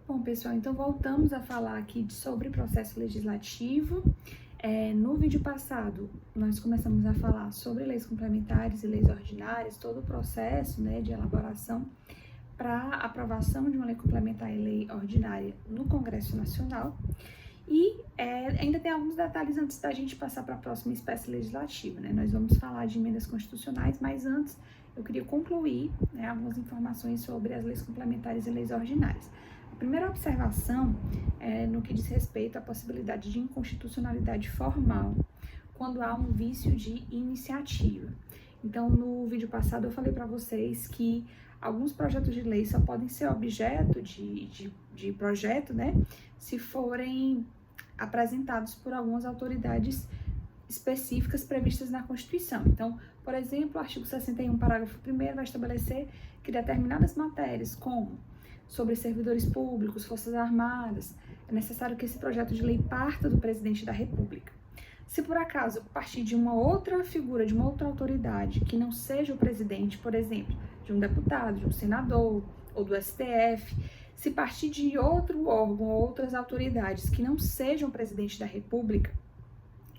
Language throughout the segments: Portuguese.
Bom, pessoal, então voltamos a falar aqui sobre processo legislativo. No vídeo passado, nós começamos a falar sobre leis complementares e leis ordinárias, todo o processo, né, de elaboração para aprovação de uma lei complementar e lei ordinária no Congresso Nacional. E ainda tem alguns detalhes antes da gente passar para a próxima espécie legislativa, né? Nós vamos falar de emendas constitucionais, mas antes eu queria concluir, né, algumas informações sobre as leis complementares e leis ordinárias. A primeira observação é no que diz respeito à possibilidade de inconstitucionalidade formal quando há um vício de iniciativa. Então, no vídeo passado eu falei para vocês que alguns projetos de lei só podem ser objeto de projeto, né, se forem apresentados por algumas autoridades específicas previstas na Constituição. Então, por exemplo, o artigo 61, parágrafo 1º, vai estabelecer que determinadas matérias, como sobre servidores públicos, forças armadas, é necessário que esse projeto de lei parta do presidente da República. Se por acaso partir de uma outra figura, de uma outra autoridade, que não seja o presidente, por exemplo, de um deputado, de um senador ou do STF, se partir de outro órgão ou outras autoridades que não sejam o presidente da República,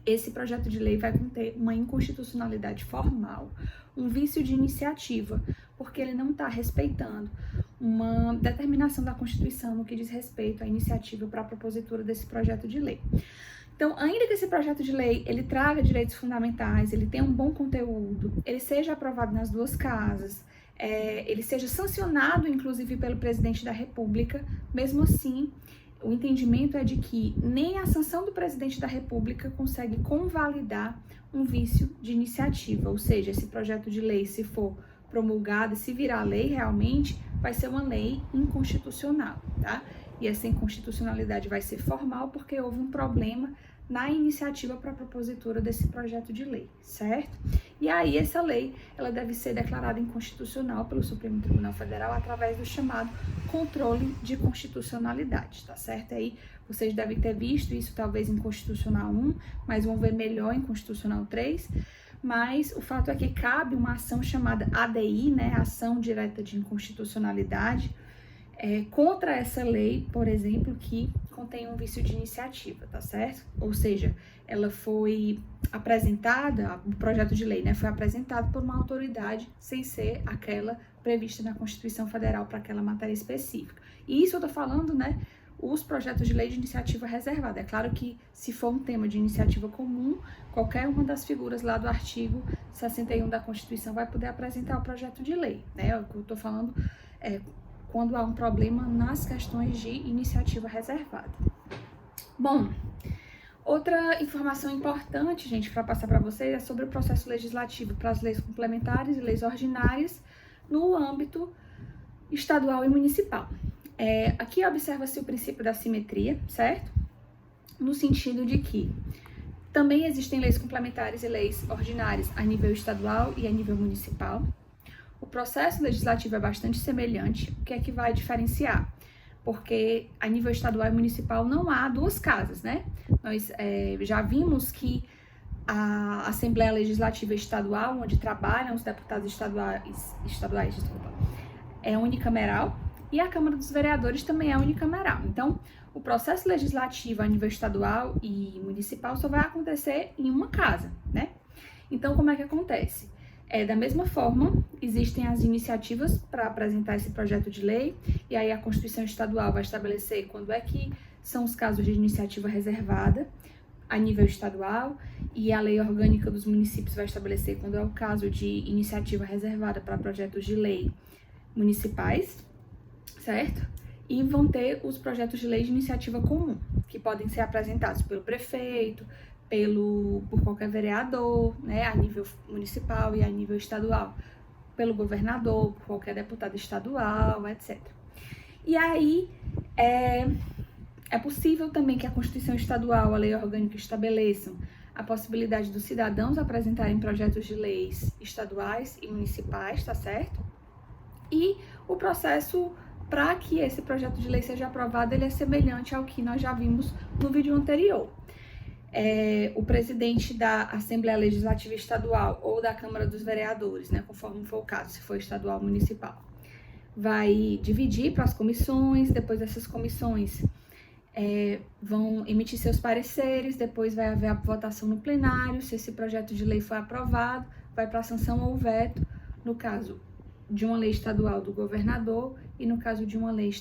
esse projeto de lei vai conter uma inconstitucionalidade formal, um vício de iniciativa, porque ele não está respeitando uma determinação da Constituição no que diz respeito à iniciativa para a propositura desse projeto de lei. Então, ainda que esse projeto de lei ele traga direitos fundamentais, ele tenha um bom conteúdo, ele seja aprovado nas duas casas, ele seja sancionado, inclusive, pelo presidente da República, mesmo assim, o entendimento é de que nem a sanção do presidente da República consegue convalidar um vício de iniciativa, ou seja, esse projeto de lei, se for promulgado, se virar lei realmente, vai ser uma lei inconstitucional, tá? E essa inconstitucionalidade vai ser formal porque houve um problema na iniciativa para a propositura desse projeto de lei, certo? E aí essa lei, ela deve ser declarada inconstitucional pelo Supremo Tribunal Federal através do chamado controle de constitucionalidade, tá certo? Aí vocês devem ter visto isso talvez em Constitucional 1, mas vão ver melhor em Constitucional 3, mas o fato é que cabe uma ação chamada ADI, né, Ação Direta de Inconstitucionalidade, contra essa lei, por exemplo, que contém um vício de iniciativa, tá certo? Ou seja, ela foi apresentada, o projeto de lei, né, foi apresentado por uma autoridade sem ser aquela prevista na Constituição Federal para aquela matéria específica. E isso eu tô falando, né, os projetos de lei de iniciativa reservada. É claro que se for um tema de iniciativa comum, qualquer uma das figuras lá do artigo 61 da Constituição vai poder apresentar o projeto de lei, né? O que eu tô falando quando há um problema nas questões de iniciativa reservada. Bom, outra informação importante, gente, para passar para vocês é sobre o processo legislativo para as leis complementares e leis ordinárias no âmbito estadual e municipal. Aqui observa-se o princípio da simetria, certo? No sentido de que também existem leis complementares e leis ordinárias a nível estadual e a nível municipal. O processo legislativo é bastante semelhante, o que é que vai diferenciar? Porque a nível estadual e municipal não há duas casas, né? Nós já vimos que a Assembleia Legislativa Estadual, onde trabalham os deputados estaduais é unicameral, e a Câmara dos Vereadores também é unicameral. Então, o processo legislativo a nível estadual e municipal só vai acontecer em uma casa, né? Então, como é que acontece? Da mesma forma, existem as iniciativas para apresentar esse projeto de lei, e aí a Constituição Estadual vai estabelecer quando é que são os casos de iniciativa reservada a nível estadual, e a Lei Orgânica dos Municípios vai estabelecer quando é o caso de iniciativa reservada para projetos de lei municipais, certo? E vão ter os projetos de lei de iniciativa comum, que podem ser apresentados pelo prefeito, por qualquer vereador, né, a nível municipal e a nível estadual, pelo governador, por qualquer deputado estadual, etc. E aí, é possível também que a Constituição Estadual, a Lei Orgânica estabeleçam a possibilidade dos cidadãos apresentarem projetos de leis estaduais e municipais, tá certo? E o processo para que esse projeto de lei seja aprovado, ele é semelhante ao que nós já vimos no vídeo anterior. O presidente da Assembleia Legislativa Estadual ou da Câmara dos Vereadores, né, conforme for o caso, se for estadual ou municipal, vai dividir para as comissões, depois essas comissões vão emitir seus pareceres, depois vai haver a votação no plenário, se esse projeto de lei for aprovado, vai para a sanção ou veto, no caso de uma lei estadual do governador e no caso de uma lei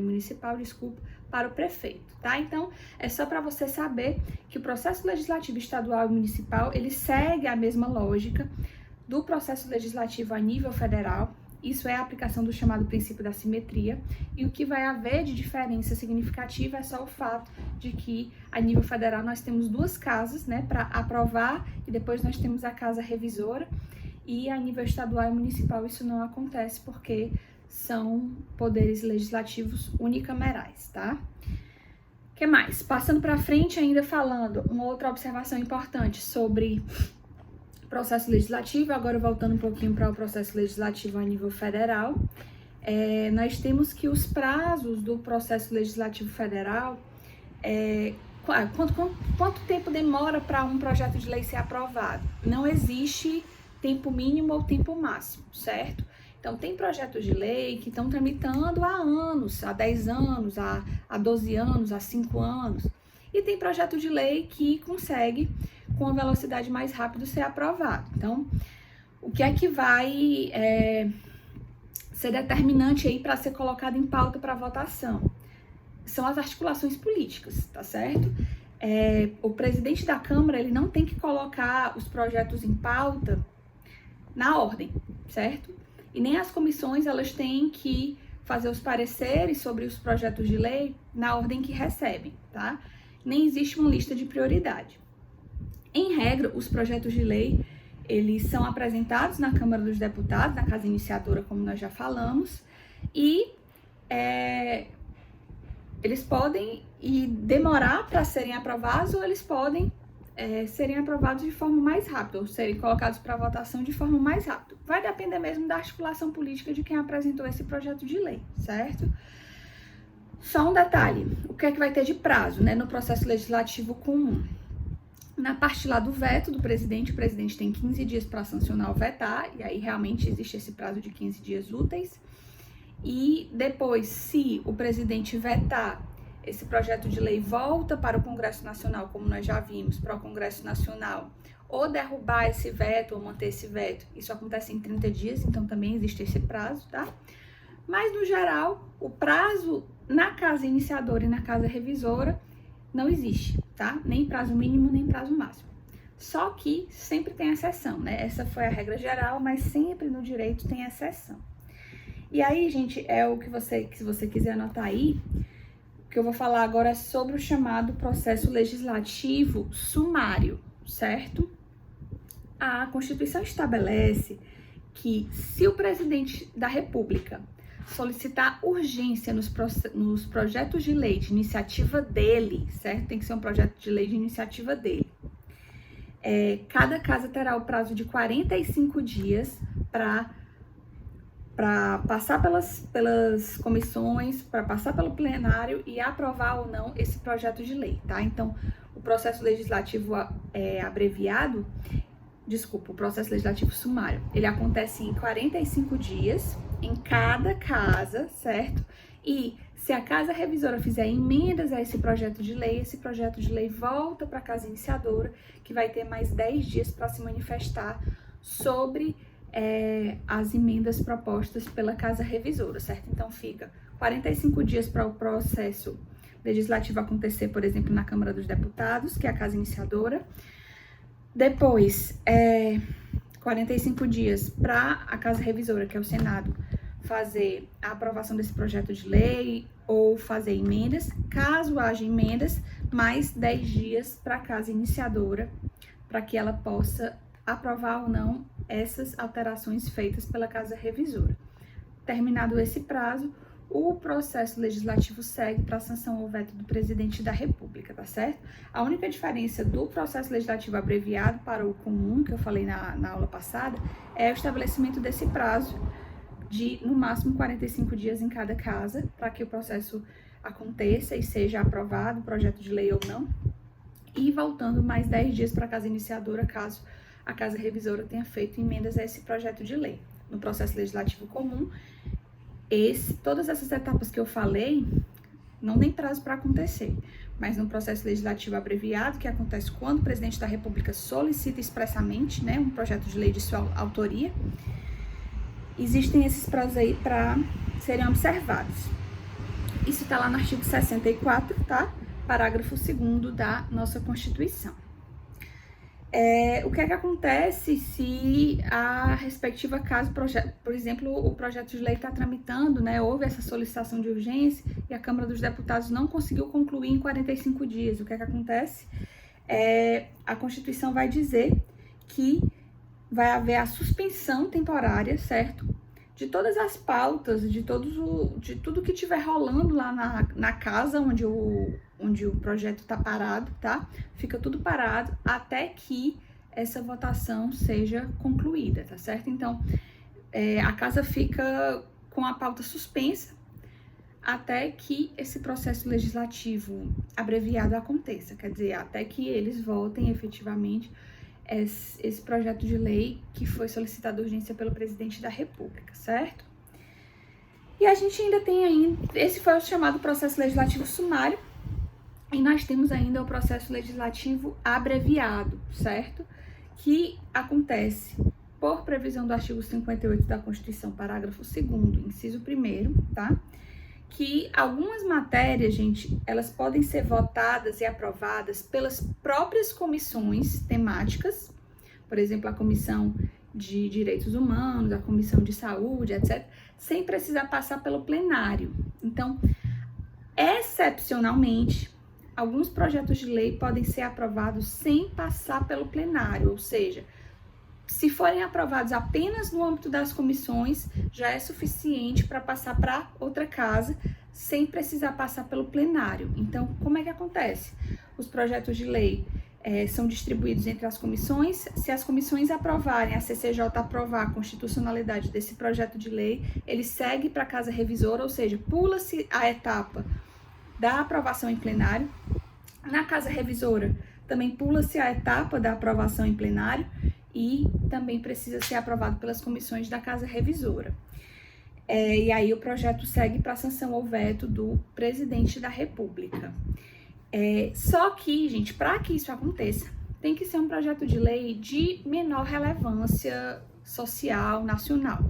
municipal, para o prefeito, tá? Então, é só para você saber que o processo legislativo estadual e municipal, ele segue a mesma lógica do processo legislativo a nível federal. Isso é a aplicação do chamado princípio da simetria, e o que vai haver de diferença significativa é só o fato de que, a nível federal, nós temos duas casas, né, para aprovar, e depois nós temos a casa revisora, e a nível estadual e municipal isso não acontece, porque são poderes legislativos unicamerais, tá? O que mais? Passando para frente, ainda falando, uma outra observação importante sobre processo legislativo, agora voltando um pouquinho para o processo legislativo a nível federal, nós temos que os prazos do processo legislativo federal, quanto tempo demora para um projeto de lei ser aprovado? Não existe tempo mínimo ou tempo máximo, certo? Então, tem projetos de lei que estão tramitando há anos, há 10 anos, há 12 anos, há 5 anos, e tem projeto de lei que consegue, com a velocidade mais rápida, ser aprovado. Então, o que é que vai ser determinante aí para ser colocado em pauta para votação? São as articulações políticas, tá certo? O presidente da Câmara, ele não tem que colocar os projetos em pauta na ordem, certo? E nem as comissões, elas têm que fazer os pareceres sobre os projetos de lei na ordem que recebem, tá? Nem existe uma lista de prioridade. Em regra, os projetos de lei, eles são apresentados na Câmara dos Deputados, na casa iniciadora, como nós já falamos, e eles podem demorar para serem aprovados, ou eles podem serem aprovados de forma mais rápida, ou serem colocados para votação de forma mais rápida. Vai depender mesmo da articulação política de quem apresentou esse projeto de lei, certo? Só um detalhe, o que é que vai ter de prazo, né, no processo legislativo comum? Na parte lá do veto do presidente, o presidente tem 15 dias para sancionar ou vetar, e aí realmente existe esse prazo de 15 dias úteis. E depois, se o presidente vetar, esse projeto de lei volta para o Congresso Nacional, como nós já vimos, para o Congresso Nacional, ou derrubar esse veto, ou manter esse veto, isso acontece em 30 dias, então também existe esse prazo, tá? Mas, no geral, o prazo na casa iniciadora e na casa revisora não existe, tá? Nem prazo mínimo, nem prazo máximo. Só que sempre tem exceção, né? Essa foi a regra geral, mas sempre no direito tem exceção. E aí, gente, é o que se você quiser anotar aí, o que eu vou falar agora é sobre o chamado processo legislativo sumário, certo? A Constituição estabelece que, se o presidente da República solicitar urgência nos projetos de lei de iniciativa dele, certo? Tem que ser um projeto de lei de iniciativa dele. Cada casa terá o prazo de 45 dias para passar pelas comissões, para passar pelo plenário e aprovar ou não esse projeto de lei, tá? Então, o processo legislativo o processo legislativo sumário, ele acontece em 45 dias em cada casa, certo? E se a casa revisora fizer emendas a esse projeto de lei volta para a casa iniciadora, que vai ter mais 10 dias para se manifestar sobre as emendas propostas pela casa revisora, certo? Então, fica 45 dias para o processo legislativo acontecer, por exemplo, na Câmara dos Deputados, que é a casa iniciadora. Depois, 45 dias para a casa revisora, que é o Senado, fazer a aprovação desse projeto de lei ou fazer emendas. Caso haja emendas, mais 10 dias para a casa iniciadora, para que ela possa aprovar ou não essas alterações feitas pela casa revisora. Terminado esse prazo, o processo legislativo segue para a sanção ou veto do presidente da República, tá certo? A única diferença do processo legislativo abreviado para o comum, que eu falei na aula passada, é o estabelecimento desse prazo de, no máximo, 45 dias em cada casa, para que o processo aconteça e seja aprovado, projeto de lei ou não, e voltando mais 10 dias para a casa iniciadora, caso a casa revisora tenha feito emendas a esse projeto de lei. No processo legislativo comum, todas essas etapas que eu falei não tem prazo para acontecer, mas no processo legislativo abreviado, que acontece quando o presidente da República solicita expressamente, né, um projeto de lei de sua autoria, existem esses prazos aí para serem observados. Isso está lá no artigo 64, tá? Parágrafo 2º da nossa Constituição. O que é que acontece se a respectiva casa, por exemplo, o projeto de lei está tramitando, né, houve essa solicitação de urgência e a Câmara dos Deputados não conseguiu concluir em 45 dias? O que é que acontece? A Constituição vai dizer que vai haver a suspensão temporária, certo? De todas as pautas, de tudo que estiver rolando lá na casa onde o projeto está parado, tá? Fica tudo parado até que essa votação seja concluída, tá certo? Então, a casa fica com a pauta suspensa até que esse processo legislativo abreviado aconteça, quer dizer, até que eles votem efetivamente esse projeto de lei que foi solicitado urgência pelo presidente da República, certo? E a gente ainda tem esse foi o chamado processo legislativo sumário, e nós temos ainda o processo legislativo abreviado, certo? Que acontece por previsão do artigo 58 da Constituição, parágrafo 2º, inciso 1º, tá? Que algumas matérias, gente, elas podem ser votadas e aprovadas pelas próprias comissões temáticas, por exemplo, a Comissão de Direitos Humanos, a Comissão de Saúde, etc., sem precisar passar pelo plenário. Então, excepcionalmente, alguns projetos de lei podem ser aprovados sem passar pelo plenário, ou seja, se forem aprovados apenas no âmbito das comissões, já é suficiente para passar para outra casa, sem precisar passar pelo plenário. Então, como é que acontece? Os projetos de lei são distribuídos entre as comissões. Se as comissões aprovarem, a CCJ aprovar a constitucionalidade desse projeto de lei, ele segue para a casa revisora, ou seja, pula-se a etapa da aprovação em plenário. Na casa revisora, também pula-se a etapa da aprovação em plenário, e também precisa ser aprovado pelas comissões da Casa Revisora. E aí o projeto segue para sanção ou veto do presidente da República. Só que, gente, para que isso aconteça, tem que ser um projeto de lei de menor relevância social, nacional.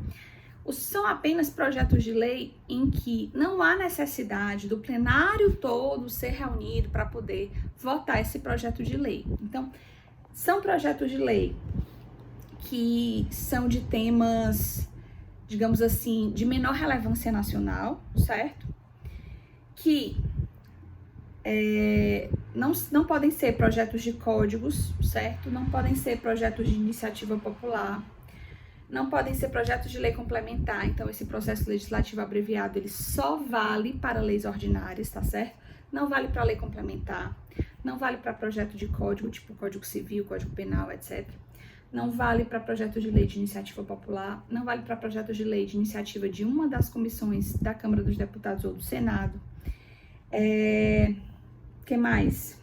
São apenas projetos de lei em que não há necessidade do plenário todo ser reunido para poder votar esse projeto de lei. Então, são projetos de lei que são de temas, digamos assim, de menor relevância nacional, certo? Que não podem ser projetos de códigos, certo? Não podem ser projetos de iniciativa popular, não podem ser projetos de lei complementar. Então, esse processo legislativo abreviado, ele só vale para leis ordinárias, tá certo? Não vale para lei complementar, não vale para projeto de código, tipo Código Civil, Código Penal, etc. Não vale para projetos de lei de iniciativa popular, não vale para projetos de lei de iniciativa de uma das comissões da Câmara dos Deputados ou do Senado. Que mais?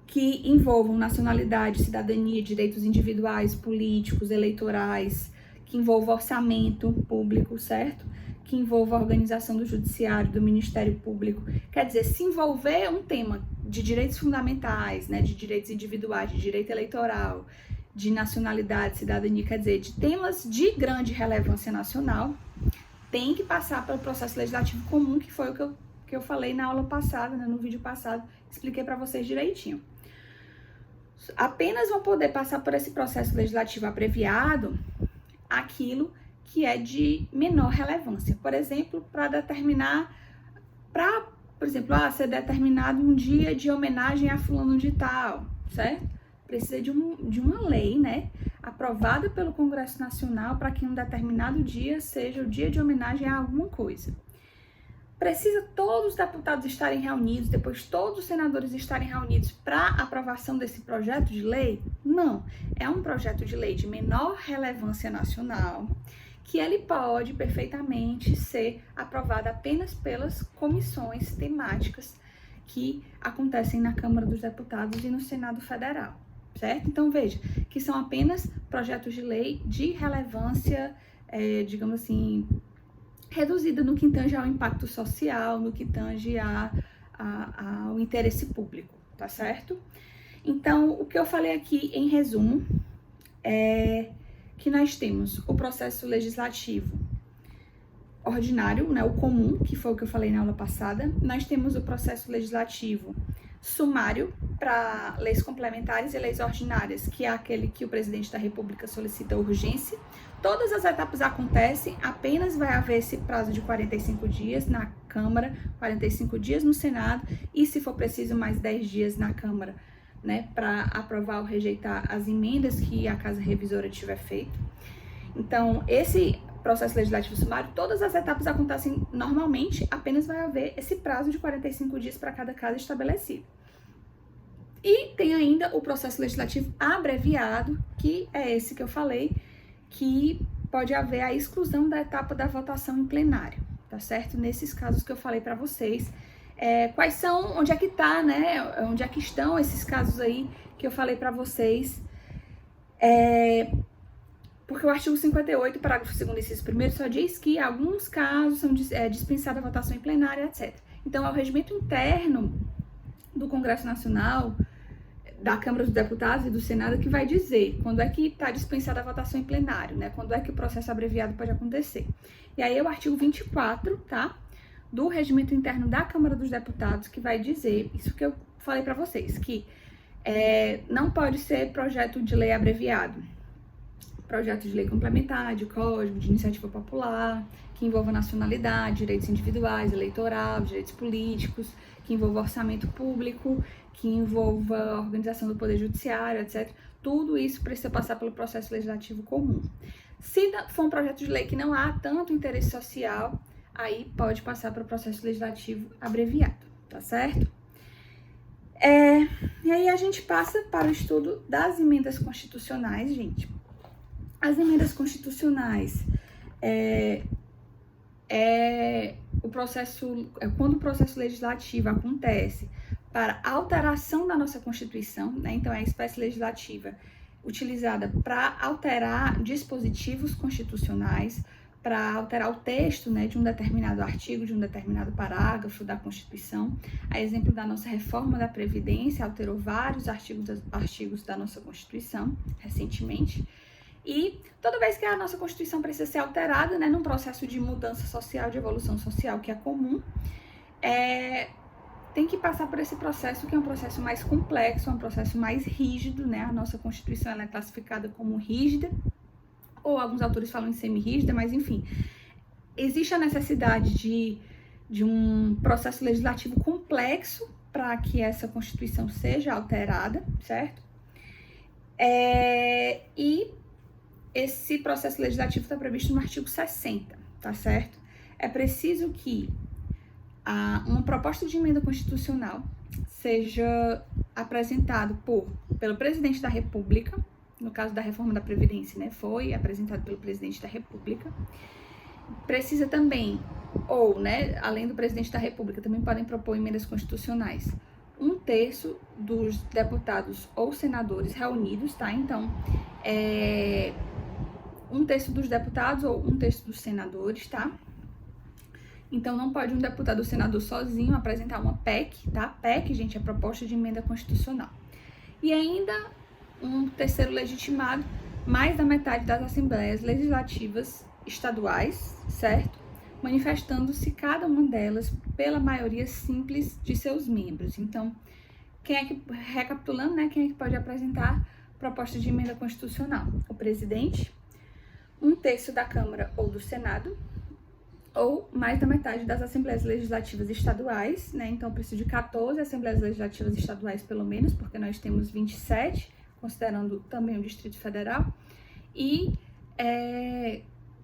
Que envolvam nacionalidade, cidadania, direitos individuais, políticos, eleitorais, que envolvam orçamento público, certo? Que envolva a organização do judiciário, do Ministério Público. Quer dizer, se envolver um tema de direitos fundamentais, né, de direitos individuais, de direito eleitoral, de nacionalidade, cidadania, quer dizer, de temas de grande relevância nacional, tem que passar pelo processo legislativo comum, que foi o que eu falei na aula passada, né, no vídeo passado, expliquei para vocês direitinho. Apenas vão poder passar por esse processo legislativo abreviado aquilo que é de menor relevância. Por exemplo, ser determinado um dia de homenagem a fulano de tal, certo? Precisa de uma lei, né, aprovada pelo Congresso Nacional para que um determinado dia seja o dia de homenagem a alguma coisa. Precisa todos os deputados estarem reunidos, depois todos os senadores estarem reunidos para aprovação desse projeto de lei? Não, é um projeto de lei de menor relevância nacional, que ele pode perfeitamente ser aprovado apenas pelas comissões temáticas que acontecem na Câmara dos Deputados e no Senado Federal, certo? Então, veja, que são apenas projetos de lei de relevância, digamos assim, reduzida no que tange ao impacto social, no que tange ao interesse público, tá certo? Então, o que eu falei aqui em resumo é que nós temos o processo legislativo ordinário, né, o comum, que foi o que eu falei na aula passada. Nós temos o processo legislativo sumário para leis complementares e leis ordinárias, que é aquele que o presidente da República solicita urgência. Todas as etapas acontecem, apenas vai haver esse prazo de 45 dias na Câmara, 45 dias no Senado e, se for preciso, mais 10 dias na Câmara, né, para aprovar ou rejeitar as emendas que a Casa Revisora tiver feito. Então, esse processo legislativo sumário, todas as etapas acontecem normalmente, apenas vai haver esse prazo de 45 dias para cada caso estabelecido. E tem ainda o processo legislativo abreviado, que é esse que eu falei, que pode haver a exclusão da etapa da votação em plenário, tá certo? Nesses casos que eu falei para vocês, quais são, onde é que tá, né? Onde é que estão esses casos aí que eu falei para vocês? Porque o artigo 58, parágrafo 2º, inciso 1º, só diz que alguns casos são dispensada a votação em plenário, etc. Então, é o regimento interno do Congresso Nacional, da Câmara dos Deputados e do Senado, que vai dizer quando é que está dispensada a votação em plenário, né? Quando é que o processo abreviado pode acontecer. E aí é o artigo 24, tá? Do regimento interno da Câmara dos Deputados, que vai dizer isso que eu falei para vocês, que não pode ser projeto de lei abreviado. Projeto de lei complementar, de código, de iniciativa popular, que envolva nacionalidade, direitos individuais, eleitoral, direitos políticos, que envolva orçamento público, que envolva organização do Poder Judiciário, etc. Tudo isso precisa passar pelo processo legislativo comum. Se for um projeto de lei que não há tanto interesse social, aí pode passar para o processo legislativo abreviado, tá certo? E aí a gente passa para o estudo das emendas constitucionais, gente. As emendas constitucionais quando o processo legislativo acontece para alteração da nossa Constituição, né? Então é a espécie legislativa utilizada para alterar dispositivos constitucionais, para alterar o texto, né, de um determinado artigo, de um determinado parágrafo da Constituição. A exemplo da nossa reforma da Previdência, alterou vários artigos da nossa Constituição recentemente. E toda vez que a nossa Constituição precisa ser alterada, né, num processo de mudança social, de evolução social que é comum, tem que passar por esse processo, que é um processo mais complexo, um processo mais rígido, né? A nossa Constituição ela é classificada como rígida, ou alguns autores falam em semi-rígida, mas enfim, existe a necessidade de um processo legislativo complexo para que essa Constituição seja alterada, certo? E esse processo legislativo está previsto no artigo 60, tá certo? É preciso que uma proposta de emenda constitucional seja apresentada pelo presidente da República, no caso da reforma da Previdência, né? Foi apresentado pelo presidente da República. Precisa também, além do presidente da República, também podem propor emendas constitucionais 1/3 dos deputados ou senadores reunidos, tá? Então, 1/3 dos deputados ou 1/3 dos senadores, tá? Então, não pode um deputado ou senador sozinho apresentar uma PEC, tá? PEC, gente, é proposta de emenda constitucional. E ainda um terceiro legitimado, mais da metade das assembleias legislativas estaduais, certo? Manifestando-se cada uma delas pela maioria simples de seus membros. Então, recapitulando, né, quem é que pode apresentar proposta de emenda constitucional? O presidente, 1/3 da Câmara ou do Senado, ou mais da metade das assembleias legislativas estaduais, né? Então, preciso de 14 assembleias legislativas estaduais, pelo menos, porque nós temos 27, considerando também o Distrito Federal. E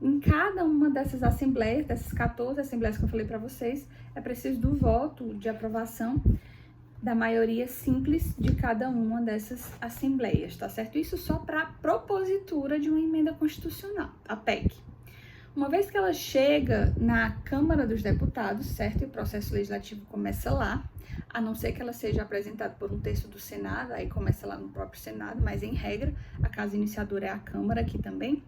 em cada uma dessas assembleias, dessas 14 assembleias que eu falei para vocês, é preciso do voto de aprovação da maioria simples de cada uma dessas assembleias, tá certo? Isso só para a propositura de uma emenda constitucional, a PEC. Uma vez que ela chega na Câmara dos Deputados, certo? E o processo legislativo começa lá, a não ser que ela seja apresentada por 1/3 do Senado, aí começa lá no próprio Senado, mas em regra, a casa iniciadora é a Câmara aqui também.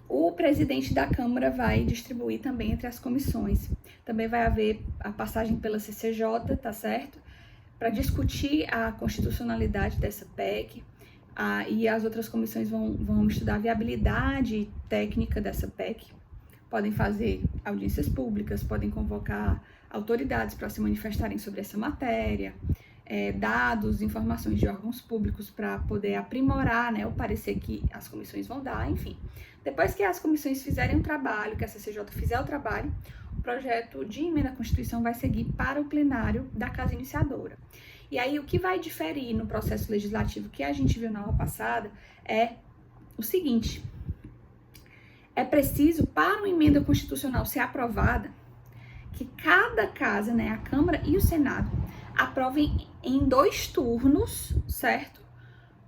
o presidente da Câmara vai distribuir também entre as comissões. Também vai haver a passagem pela CCJ, tá certo? Para discutir a constitucionalidade dessa PEC. E as outras comissões vão estudar a viabilidade técnica dessa PEC. Podem fazer audiências públicas, podem convocar autoridades para se manifestarem sobre essa matéria, dados, informações de órgãos públicos para poder aprimorar, né, o parecer que as comissões vão dar, enfim. Depois que as comissões fizerem o trabalho, que a CCJ fizer o trabalho, o projeto de emenda à Constituição vai seguir para o plenário da Casa Iniciadora. E aí, o que vai diferir no processo legislativo que a gente viu na aula passada é o seguinte: é preciso, para uma emenda constitucional ser aprovada, que cada casa, né, a Câmara e o Senado, aprovem em 2 turnos, certo?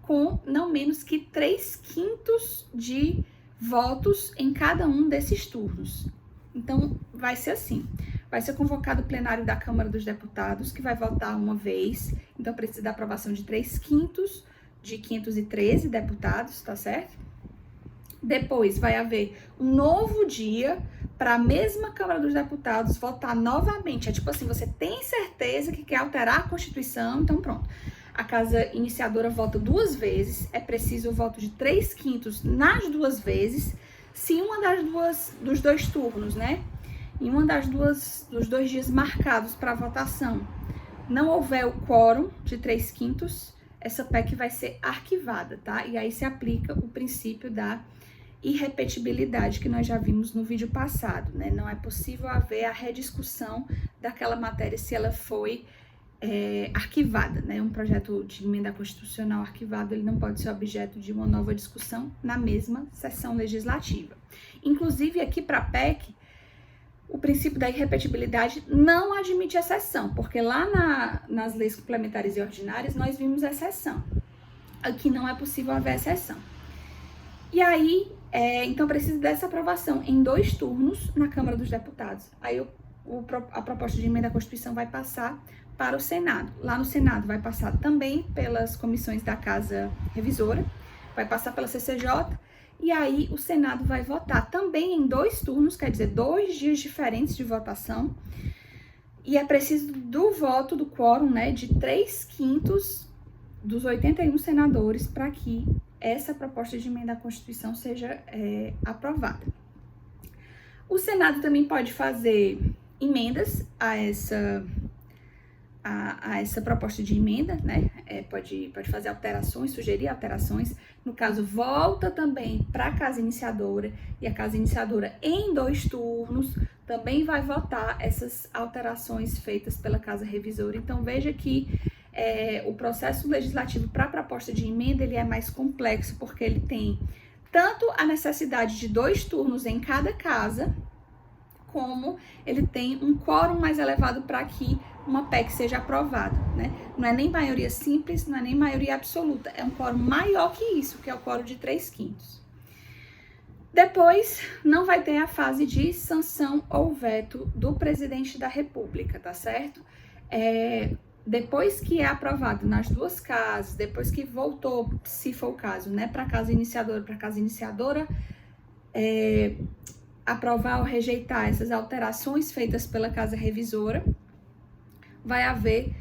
Com não menos que 3/5 de votos em cada um desses turnos. Então, vai ser assim. Vai ser convocado o plenário da Câmara dos Deputados, que vai votar uma vez. Então, precisa da aprovação de 3/5 de 513 deputados, tá certo? Depois, vai haver um novo dia para a mesma Câmara dos Deputados votar novamente. É tipo assim, você tem certeza que quer alterar a Constituição, então pronto. A Casa Iniciadora vota 2 vezes, é preciso o voto de 3/5 nas 2 vezes, se uma dos 2 turnos, né? Em uma dos 2 dias marcados para votação não houver o quórum de 3/5, essa PEC vai ser arquivada, tá? E aí se aplica o princípio da irrepetibilidade que nós já vimos no vídeo passado, né? Não é possível haver a rediscussão daquela matéria se ela foi arquivada, né? Um projeto de emenda constitucional arquivado, ele não pode ser objeto de uma nova discussão na mesma sessão legislativa. Inclusive, aqui para a PEC, o princípio da irrepetibilidade não admite exceção, porque lá nas leis complementares e ordinárias nós vimos exceção. Aqui não é possível haver exceção. E aí, então precisa dessa aprovação em 2 turnos na Câmara dos Deputados. Aí a proposta de emenda à Constituição vai passar para o Senado. Lá no Senado vai passar também pelas comissões da Casa Revisora, vai passar pela CCJ, e aí o Senado vai votar também em 2 turnos, quer dizer, 2 dias diferentes de votação, e é preciso do voto, do quórum, né, de 3/5 dos 81 senadores para que essa proposta de emenda à Constituição seja aprovada. O Senado também pode fazer emendas a essa proposta de emenda, né? Pode fazer alterações, sugerir alterações. No caso, volta também para a Casa Iniciadora, e a Casa Iniciadora, em 2 turnos, também vai votar essas alterações feitas pela Casa Revisora. Então, veja que o processo legislativo para a proposta de emenda, ele é mais complexo, porque ele tem tanto a necessidade de 2 turnos em cada casa, como ele tem um quórum mais elevado para que uma PEC seja aprovada, né? Não é nem maioria simples, não é nem maioria absoluta, é um quórum maior que isso, que é o quórum de 3/5. Depois, não vai ter a fase de sanção ou veto do presidente da República, tá certo? Depois que é aprovado nas 2 casas, depois que voltou, se for o caso, né, para a Casa Iniciadora, aprovar ou rejeitar essas alterações feitas pela Casa Revisora, vai haver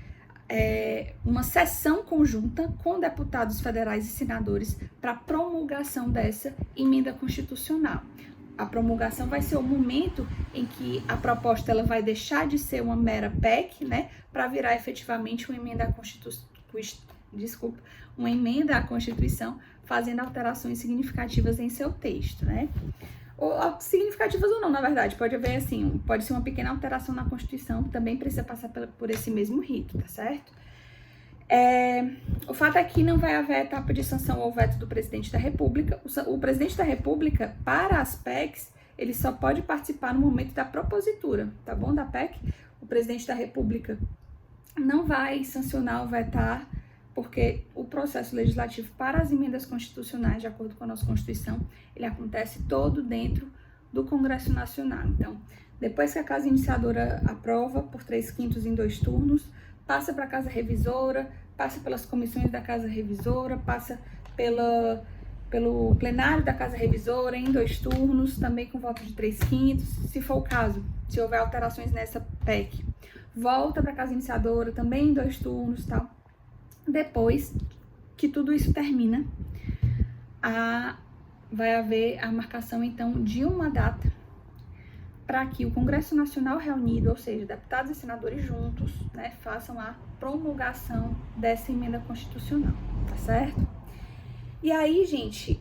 uma sessão conjunta com deputados federais e senadores para promulgação dessa emenda constitucional. A promulgação vai ser o momento em que a proposta ela vai deixar de ser uma mera PEC, né, para virar efetivamente uma emenda à Constituição, fazendo alterações significativas em seu texto, né? Ou significativas ou não, na verdade, pode haver assim, pode ser uma pequena alteração na Constituição, que também precisa passar por esse mesmo rito, tá certo? O fato é que não vai haver etapa de sanção ou veto do presidente da República. O presidente da República, para as PECs, ele só pode participar no momento da propositura, tá bom, da PEC. O presidente da República não vai sancionar ou vetar, porque o processo legislativo para as emendas constitucionais, de acordo com a nossa Constituição, ele acontece todo dentro do Congresso Nacional. Então, depois que a Casa Iniciadora aprova por 3/5 em 2 turnos, passa para a Casa Revisora, passa pelas comissões da Casa Revisora, passa pelo plenário da Casa Revisora em 2 turnos, também com voto de 3/5, se for o caso, se houver alterações nessa PEC. Volta para a Casa Iniciadora, também em 2 turnos, tal. Depois que tudo isso termina, vai haver a marcação, então, de uma data para que o Congresso Nacional reunido, ou seja, deputados e senadores juntos, né, façam a promulgação dessa emenda constitucional, tá certo? E aí, gente,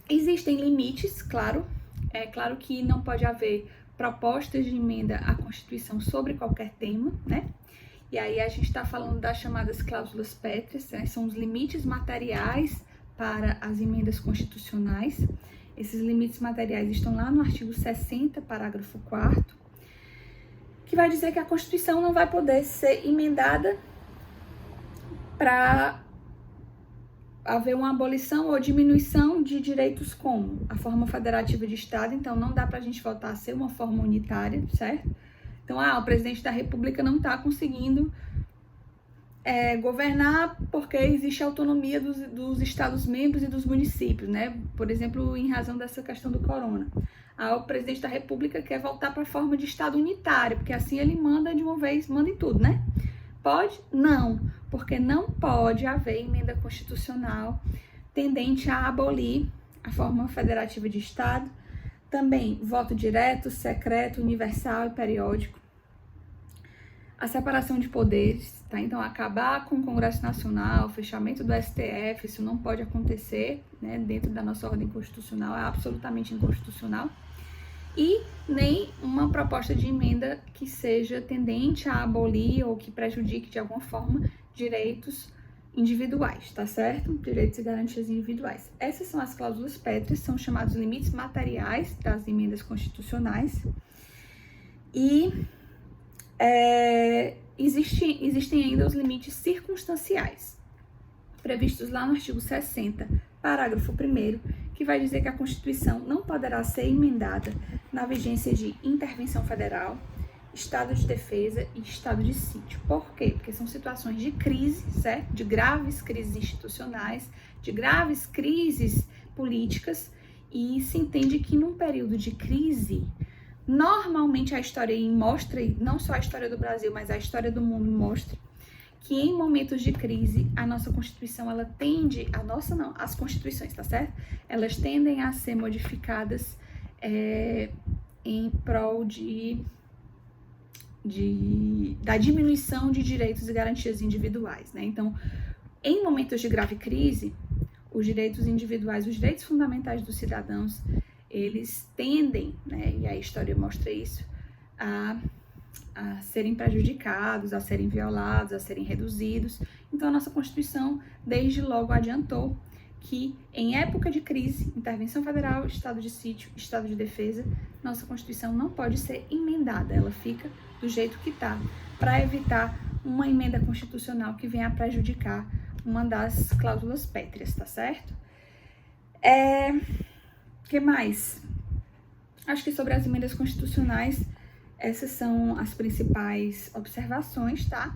existem limites, claro. É claro que não pode haver propostas de emenda à Constituição sobre qualquer tema, né? E aí a gente está falando das chamadas cláusulas pétreas, né? São os limites materiais para as emendas constitucionais. Esses limites materiais estão lá no artigo 60, parágrafo 4º, que vai dizer que a Constituição não vai poder ser emendada para haver uma abolição ou diminuição de direitos como a forma federativa de Estado. Então, não dá para a gente voltar a ser uma forma unitária, certo? Então, o presidente da República não está conseguindo governar porque existe autonomia dos Estados-membros e dos municípios, né? Por exemplo, em razão dessa questão do corona. O presidente da República quer voltar para a forma de Estado unitário, porque assim ele manda de uma vez, manda em tudo, né? Pode? Não, porque não pode haver emenda constitucional tendente a abolir a forma federativa de Estado. Também voto direto, secreto, universal e periódico. A separação de poderes, tá? Então, acabar com o Congresso Nacional, o fechamento do STF, isso não pode acontecer, né? Dentro da nossa ordem constitucional, é absolutamente inconstitucional. E nem uma proposta de emenda que seja tendente a abolir ou que prejudique de alguma forma direitos individuais, tá certo? Direitos e garantias individuais. Essas são as cláusulas pétreas, são chamados limites materiais das emendas constitucionais. E existem ainda os limites circunstanciais, previstos lá no artigo 60, parágrafo 1º, que vai dizer que a Constituição não poderá ser emendada na vigência de intervenção federal, estado de defesa e estado de sítio. Por quê? Porque são situações de crise, certo? De graves crises institucionais, de graves crises políticas, e se entende que num período de crise, normalmente a história mostra, e não só a história do Brasil, mas a história do mundo mostra, que em momentos de crise, a nossa Constituição, ela tende, as Constituições, tá certo? Elas tendem a ser modificadas em prol da diminuição de direitos e garantias individuais, né? Então, em momentos de grave crise, os direitos individuais, os direitos fundamentais dos cidadãos, eles tendem, né, e a história mostra isso, a serem prejudicados, a serem violados, a serem reduzidos. Então, a nossa Constituição, desde logo, adiantou que, em época de crise, intervenção federal, estado de sítio, estado de defesa, nossa Constituição não pode ser emendada, ela fica do jeito que está, para evitar uma emenda constitucional que venha a prejudicar uma das cláusulas pétreas, tá certo? Que mais? Acho que sobre as emendas constitucionais, essas são as principais observações, tá?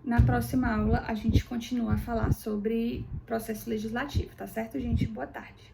Na próxima aula, a gente continua a falar sobre processo legislativo, tá certo, gente? Boa tarde.